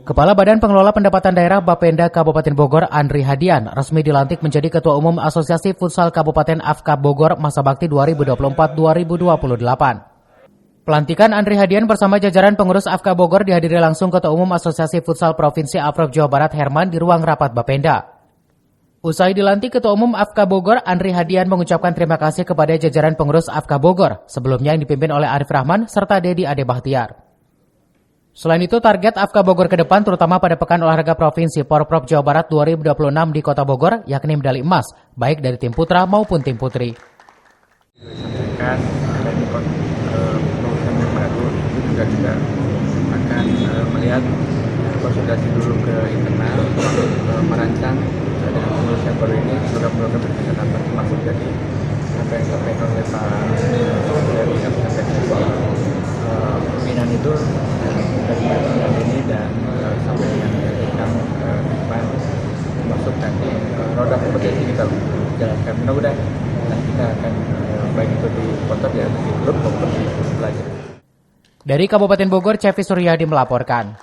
Kepala Badan Pengelola Pendapatan Daerah Bapenda Kabupaten Bogor, Andri Hadian, resmi dilantik menjadi Ketua Umum Asosiasi Futsal Kabupaten AFKA Bogor masa bakti 2024-2028. Pelantikan Andri Hadian bersama jajaran pengurus AFKA Bogor dihadiri langsung Ketua Umum Asosiasi Futsal Provinsi Afrop Jawa Barat Herman di ruang rapat Bapenda. Usai dilantik Ketua Umum AFKA Bogor, Andri Hadian mengucapkan terima kasih kepada jajaran pengurus AFKA Bogor, sebelumnya yang dipimpin oleh Arif Rahman serta Dedi Ade Bahtiar. Selain itu, target AFKA Bogor ke depan terutama pada Pekan Olahraga Provinsi Porprov Jawa Barat 2026 di Kota Bogor, yakni medali emas, baik dari tim putra maupun tim putri. Sampaikan adanya program yang baru itu juga kita akan melihat konsultasi dulu ke internal untuk merancang dengan pengurus yang baru ini program-program berkaitan apa termasuk jadi apa yang disampaikan oleh Pak dari pembinaan itu dari pembinaan ini dan sampai dengan kita depan masuk nanti roda kompetensi kita jalankan. Mudah-mudahan nanti kita akan baik itu di kota ya di klub maupun di pelajar. Dari Kabupaten Bogor, Cevi Suryadi melaporkan.